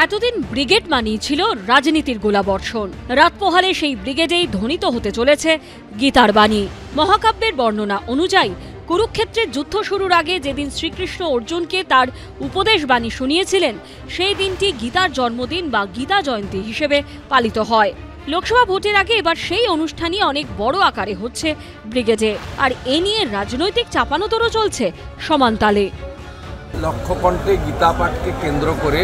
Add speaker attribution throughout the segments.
Speaker 1: এতদিন ব্রিগেড মানেই ছিল রাজনীতির গোলাবর্ষণ। রাত পোহালে সেই ব্রিগেডেই ধ্বনিত হতে চলেছে গীতার বাণী। মহাকাব্যের বর্ণনা অনুযায়ী কুরুক্ষেত্রের যুদ্ধ শুরুর আগে যেদিন শ্রীকৃষ্ণ অর্জুনকে তার উপদেশ বাণী শুনিয়েছিলেন, সেই দিনটি গীতার জন্মদিন বা গীতা জয়ন্তী হিসেবে পালিত হয়। লোকসভা ভোটের আগে এবার সেই অনুষ্ঠানই অনেক বড় আকারে হচ্ছে ব্রিগেডে, আর এ নিয়ে রাজনৈতিক চাপানোতরও চলছে সমানতালে।
Speaker 2: লক্ষ্যকণ্ঠে গীতা পাঠকে কেন্দ্র করে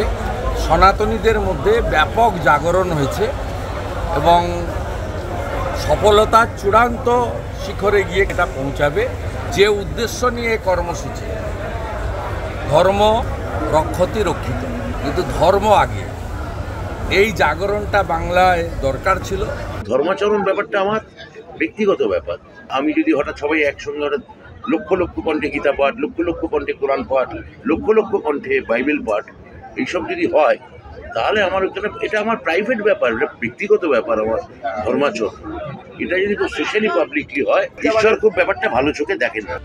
Speaker 2: সনাতনীদের মধ্যে ব্যাপক জাগরণ হয়েছে এবং সফলতার চূড়ান্ত শিখরে গিয়ে এটা পৌঁছাবে। যে উদ্দেশ্য নিয়ে কর্মসূচি, ধর্ম রক্ষতি রক্ষিত, কিন্তু ধর্ম আগে, এই জাগরণটা বাংলায় দরকার ছিল।
Speaker 3: ধর্মাচরণ ব্যাপারটা আমার ব্যক্তিগত ব্যাপার। আমি যদি হঠাৎ সবাই একসঙ্গে লক্ষ লক্ষ কণ্ঠে গীতা পাঠ, লক্ষ লক্ষ কণ্ঠে কোরআন পাঠ, লক্ষ লক্ষ কণ্ঠে বাইবেল পাঠ, এইসব যদি হয় তাহলে আমার এটা আমার প্রাইভেট ব্যাপার, এটা ব্যক্তিগত ব্যাপার আমার ধর্মাচরণ। এটা যদি খুব সোশ্যালি পাবলিকলি হয়, ঈশ্বর খুব ব্যাপারটা ভালো চোখে দেখেন না।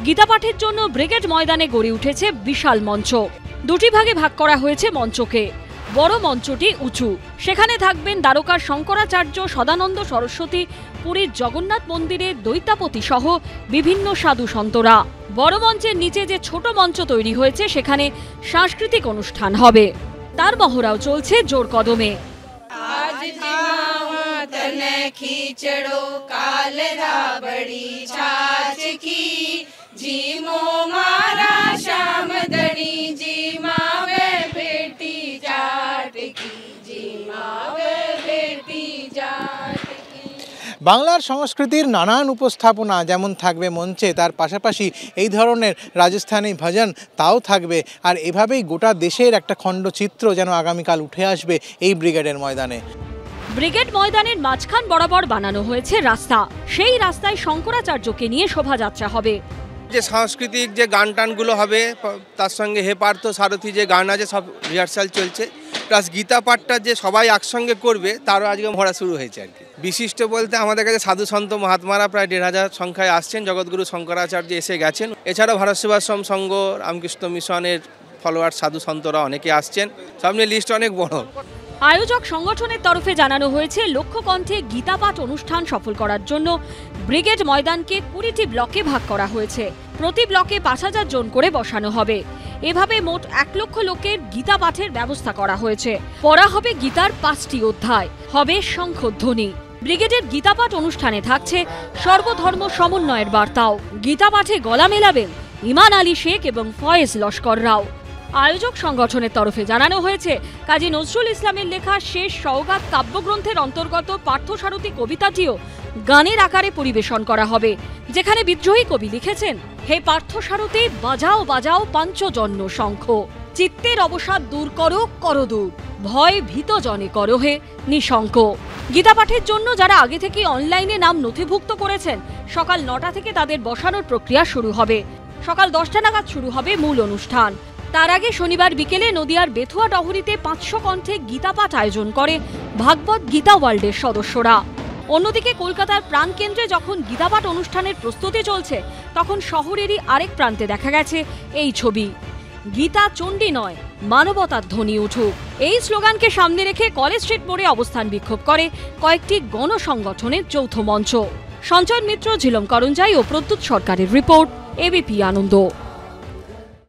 Speaker 1: গীতা পাঠের জন্য ব্রিগেড ময়দানে গড়ে উঠেছে বিশাল মঞ্চ। দুটি ভাগে ভাগ করা হয়েছে মঞ্চকে। বড় মঞ্চটি উঁচু, সেখানে থাকবেন দ্বারকার শঙ্করাচার্য, সদানন্দ সরস্বতী, পুরীর জগন্নাথ মন্দিরের দৈতাপতি সহ বিভিন্ন সাধু সন্তরা। বড় মঞ্চের নিচে যে ছোট মঞ্চ তৈরি হয়েছে, সেখানে সাংস্কৃতিক অনুষ্ঠান হবে। তার মহড়াও চলছে জোর কদমে।
Speaker 4: বাংলার সংস্কৃতির নানান উপস্থাপনা যেমন থাকবে মঞ্চে, তার পাশাপাশি এই ধরনের রাজস্থানী ভজন তাও থাকবে। আর এভাবেই গোটা দেশের একটা খণ্ডচিত্র যেন আগামীকাল উঠে আসবে এই ব্রিগেডের ময়দানে।
Speaker 1: ব্রিগেড ময়দানের মাঝখান বরাবর বানানো হয়েছে রাস্তা। সেই রাস্তায় শঙ্করাচার্যকে নিয়ে শোভাযাত্রা হবে।
Speaker 5: যে সাংস্কৃতিক যে গান টানগুলো হবে, তার সঙ্গে হে পার্থ সারথী যে গান আছে, সব রিহার্সাল চলছে। প্লাস গীতা পাঠটা যে সবাই একসঙ্গে করবে, তারও আজকে মহড়া শুরু হয়েছে আর কি। বিশিষ্ট বলতে আমাদের কাছে সাধু সন্ত মহাত্মারা প্রায় ১,৫০০ সংখ্যায় আসছেন। জগৎগুরু শঙ্করাচার্য এসে গেছেন। এছাড়াও ভারত সেবাশ্রম সংঘ, রামকৃষ্ণ মিশনের ফলোয়ার সাধু সন্তরা অনেকে আসছেন। সব নিয়ে লিস্ট অনেক বড়।
Speaker 1: আয়োজক সংগঠনের তরফে জানানো হয়েছে, লক্ষ্যকণ্ঠে গীতা পাঠ অনুষ্ঠান সফল করার জন্য ব্রিগেড ময়দানকে ২০টি ব্লকে ভাগ করা হয়েছে। প্রতি ব্লকে ৫,০০০ জন করে বসানো হবে। এভাবে মোট ১ লক্ষ লোকের গীতা পাঠের ব্যবস্থা করা হয়েছে। পড়া হবে গীতার ৫টি অধ্যায়, হবে শঙ্খধ্বনি। ব্রিগেডের গীতা পাঠ অনুষ্ঠানে থাকছে সর্বধর্ম সমন্বয়ের বার্তাও। গীতা পাঠে গলা মেলাবেন ইমান আলী শেখ এবং ফয়েজ লস্কররাও। আয়োজক সংগঠনের তরফে জানানো হয়েছে, কাজী নজরুল ইসলামের লেখা শেষ সওগাত কাব্যগ্রন্থের অন্তর্গত পার্থসারথী কবিতাটিও গানের আকারে পরিবেশন করা হবে, যেখানে বিদ্রোহী কবি লিখেছেন, হে পার্থসারথী বাজাও বাজাও পাঞ্চজন্য শঙ্খ, চিত্তের অবসাদ দূর করো করো দূর, ভয় ভীত জনে করো হে নিঃশঙ্ক। গীতা পাঠের জন্য যারা আগে থেকে অনলাইনে নাম নথিভুক্ত করেছেন, সকাল ৯টা থেকে তাদের বসানোর প্রক্রিয়া শুরু হবে। সকাল 10টা নাগাদ শুরু হবে মূল অনুষ্ঠান। তার আগে শনিবার বিকেলে নদিয়ার বেথুয়া ডহরিতে ৫০০ কণ্ঠে গীতা পাঠ আয়োজন করে ভাগবত গীতা ওয়ার্ল্ডের সদস্যরা। অন্যদিকে কলকাতার প্রাণকেন্দ্রে যখন গীতা পাঠ অনুষ্ঠানের প্রস্তুতি চলছে, তখন শহরেরই আরেক প্রান্তে দেখা গেছে এই ছবি। গীতা চণ্ডী নয়, মানবতার ধ্বনি উঠুক, এই স্লোগানকে সামনে রেখে কলেজ স্ট্রিট মোড়ে অবস্থান বিক্ষোভ করে কয়েকটি গণসংগঠনের যৌথ মঞ্চ। সঞ্চয় মিত্র, ঝিলম করঞ্জাই ও প্রদ্যুৎ সরকারের রিপোর্ট, এবিপি আনন্দ।